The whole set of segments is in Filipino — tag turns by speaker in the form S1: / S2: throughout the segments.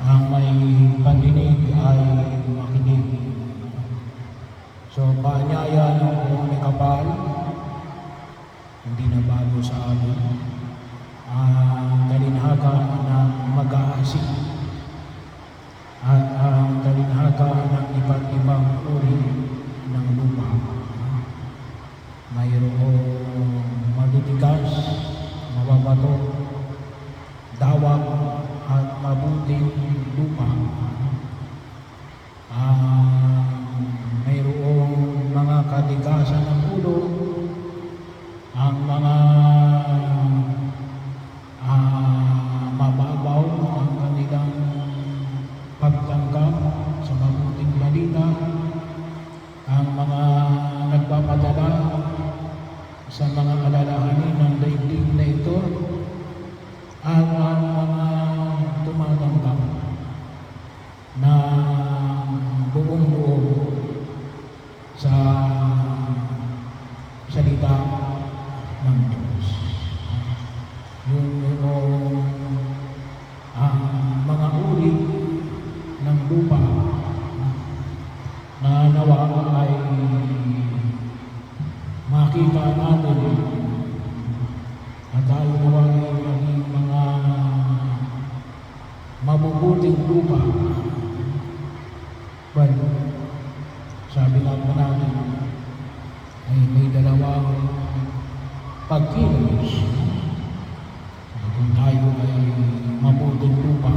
S1: Ang may pandinig ay makinig. So, paanyaya ng kung may kapal, hindi na bago sa amin. Ang talinhaga ng mag-aasik at ang talinhaga ng iba't ibang uri ng lupa. Mayroong matitigas, mababato, dawag at mabuting lupa. Mayroong mga katigasan ng ulo, ang mga mababaw ang kanilang pagtanggap sa mabuting balita, ang mga nagpapadala sa mga alalahanin ng daigdig na ito, at ang mga tumatanggap na buong buo sa salita ng Diyos. Yung mga uri ng lupa na nawa ay makita natin at tayo nawa ay maging mga mabubuting lupa. Well, sabi nga po natin ay may dalawang pagkilos. Kung tayo ay mabuting lupa,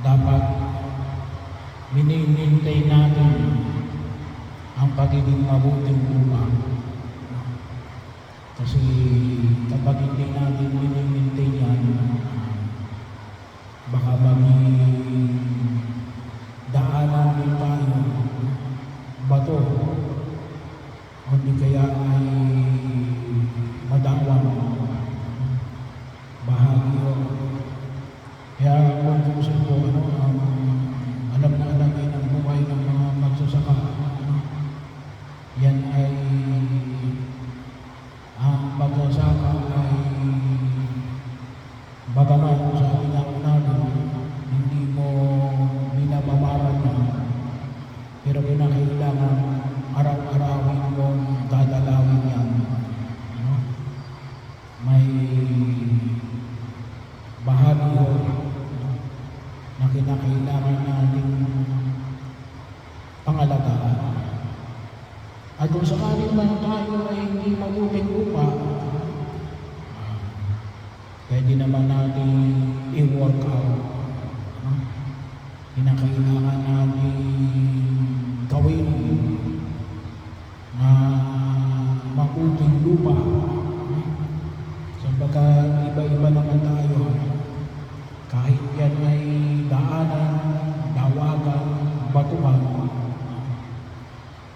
S1: dapat minimintay natin ang pagiging mabuting lupa. Kasi kapag hindi natin minimintay yan, baka maging daanan din tayo, bato, kundi kaya ay madawang bahagyo. Kaya kung gusto po, alam na alam ay ng buhay ng mga magsasaka, yan ay ang pagsasaka ay bagaman sabi nga natin, hindi mo binababaran na, pero kinakailangan araw-arawin mong dadalawin yan. May bahagyo na kinakailangan natin pangalagaan. At kung sakaling man tayo ay hindi mabuting lupa, pwede naman natin i-work out. Kinakailangan natin gawin na mabuting lupa. Sapagkat iba-iba naman tayo. Kahit yan ay daanan, dawagan, batuhan,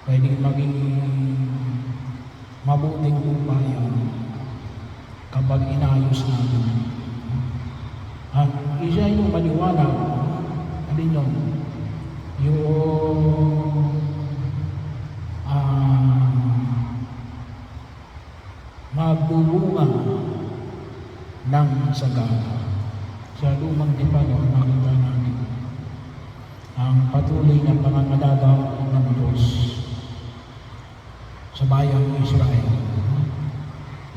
S1: pwedeng maging mabuting lupa yan kapag inayos natin. At isa yung maliwanag, alin yun? Yung magbubunga ng sagana. Sa lumang tipan, nakita natin ang patuloy na pangangalaga ng Diyos sa bayang Israel.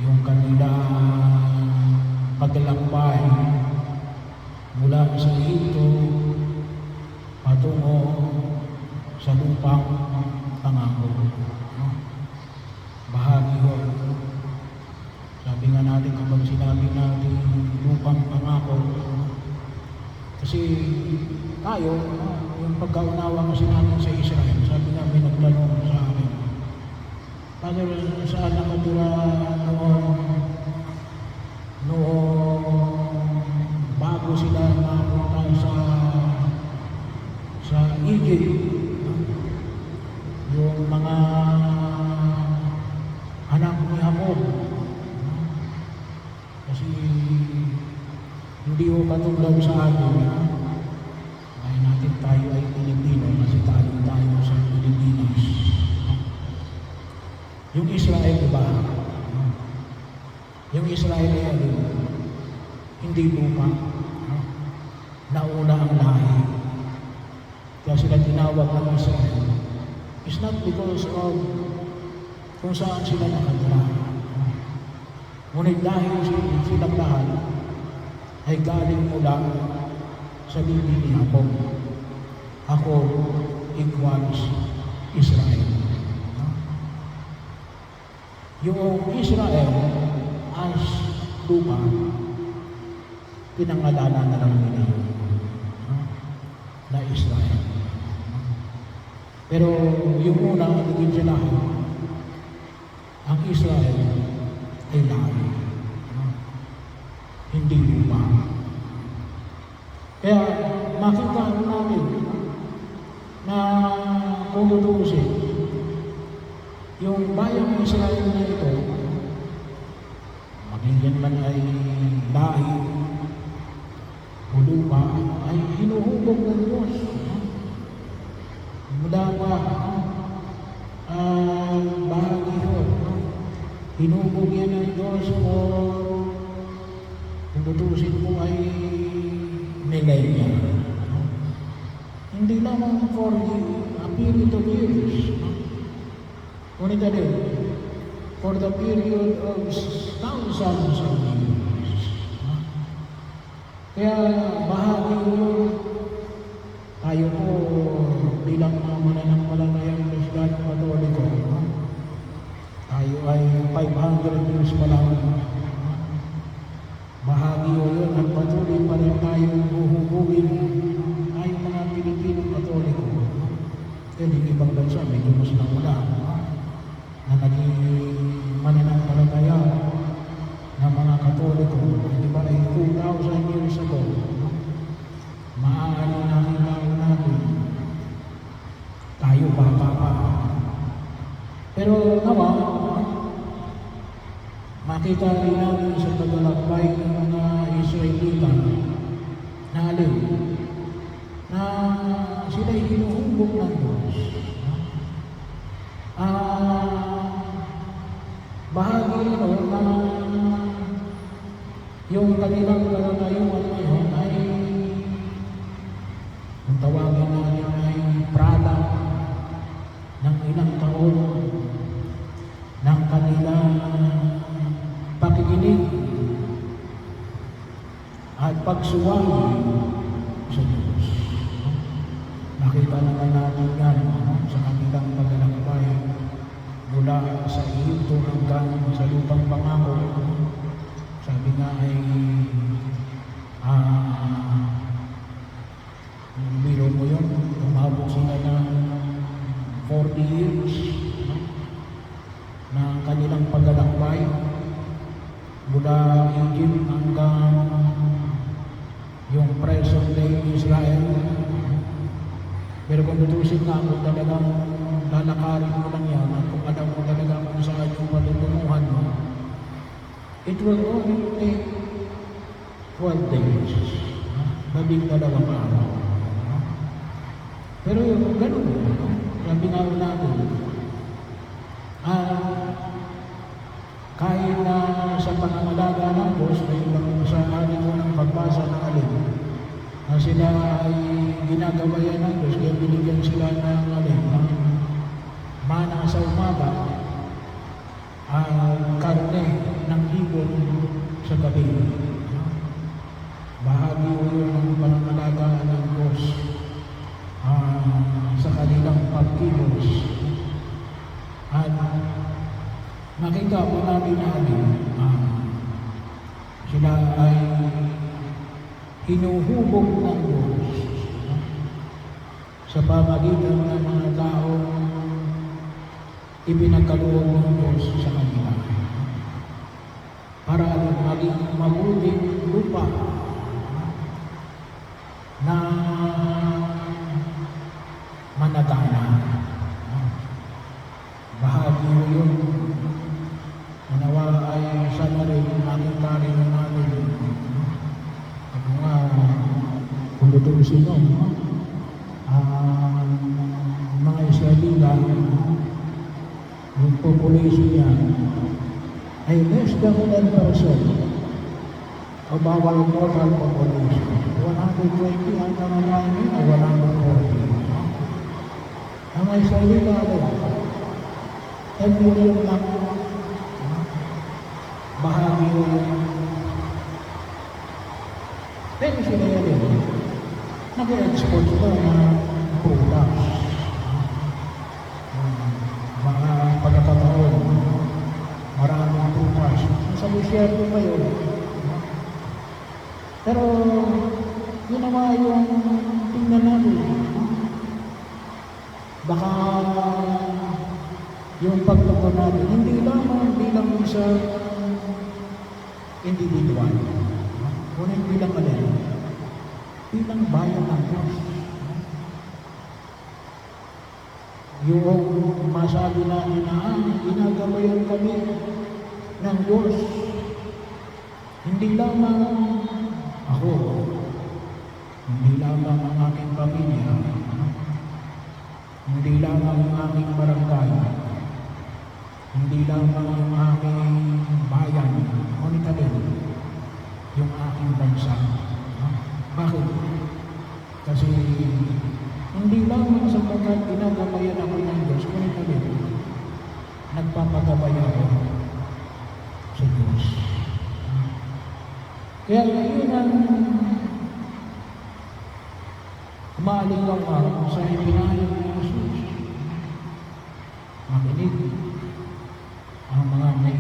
S1: Yung kanilang paglalakbay mula sa Egypto patungo sa lupang pangako. Bahagi yun. Sabi nga natin kapag sinabi natin lupang pangako, kasi tayo, yung pagkaunawa kasi natin sa Israel, sabi nga may nagtanong sa akin, Father, saan nakatira noong bago sila napunta sa Egypt, yung mga anak ni Jacob. Kasi hindi ko katulad sa atin, ay natin tayo ay Pilipino, kasi tayo sa Pilipinas. Yung Israel, diba? Yung Israel ay hindi lupa. tinawag ng Israel is not because of kung saan sila nakatira. Ngunit dahil silang lahat ay galing mula sa bibig ni Jacob. Ako equals Israel. Yung Israel as lupa, pinangalanan na lang nila yun na Israel. Pero yung unang higit sa lahat, ang Israel ay lahat. Hindi lupa. Kaya makita natin na kung tutuusin, yung bayang Israel na ito, maging yan man ay lahi o lupa, ay hinuhubog ng Diyos. Mula pa bahagi yun, hinubog yan ng Diyos o kung tutuusin mo ay millennia. Hindi lamang for a period of years. Ngunit din, for the period of thousands of years. Kaya bahagi yun, tayo po bilang mga mananampalatayang Kristiyano Katoliko, tayo ay 500 years pa lang. Bahagi yun at patuloy pa rin tayong huhubugin tayong mga Pilipinong Katoliko. Kaya yung ibang bansa, medyo mas wala na naging mananampalataya ng mga Katoliko. Di ba ay 2,000 years ago, maaari natin tayo bata pa. Pero nawa, makita rin natin sa paglalakbay ng mga Israelita na alin na sila'y hinuhubog ng Diyos. Bahagi ito na yung kanilang karatayuan ngayon ay ang tawagin natin ay product ng ilang taon ng kanilang pakikinig at pagsuway sa Diyos. Nakita naman natin yan sa kanilang paglalakbay mula sa Egypto hanggang sa lupang pangako. Sabi nga ay biro mo yun, umabot sila ng 40 years na kanilang paglalakbay mula Egypt hanggang yung present day Israel. Pero kung tutusin nga kung talagang lalakarin mo lang yan at kung alam mo talaga kung saan yung patutunguhan mo, it will only take 12 days. 12 araw. Pero yung ganun, sabi nga natin, kahit na sa pangangalaga ng Diyos, may ibang sa ating unang pagbasa ng alin, na sila ay ginagawa yan ng Diyos, kaya binigyan sila ng alin, ng mana sa umaga, karne ng ibon sa gabi. Bahagi yun ng pangangalaga ng Diyos sa kanilang pagkilos. At makita po natin sila ay hinuhubog ng Diyos sa pamagitan ng mga taong ipinagkaloob ng Diyos sa kanila para maging mabuting lupa na managana. Bahagi yun. Manawa ay sana rin makita rin natin. Ako nga, kung tutusin mo, mga Israelita, yung population niya ay less than 10% of our total population. 120 hanggang 140. may sarili ako. 10 million lang. Bahagi yung pero sila yan nag-export sila ng products. Mga pagkakataon, maraming products. Sa Luciano pa yun. Pero, yun naman yung tingnan natin. Baka yung pagtugon natin, hindi lamang bilang isang individual. Ngunit bilang alin, bilang bayan ng Diyos. Yung masabi natin na ginagabayan kami ng Diyos. Hindi lamang ako, hindi lamang ang aking pamilya, hindi lamang ang aking barangay, hindi lamang yung aking bayan, ngunit alin, yung aking bansa. Bakit? Kasi hindi lamang sapagkat ginagabayan ako ng Diyos, ngunit alin, nagpapagabay ako sa Diyos. Kaya yun ang umaalingaw ako sa ipinahayag ni Jesus. Makinig ang mga may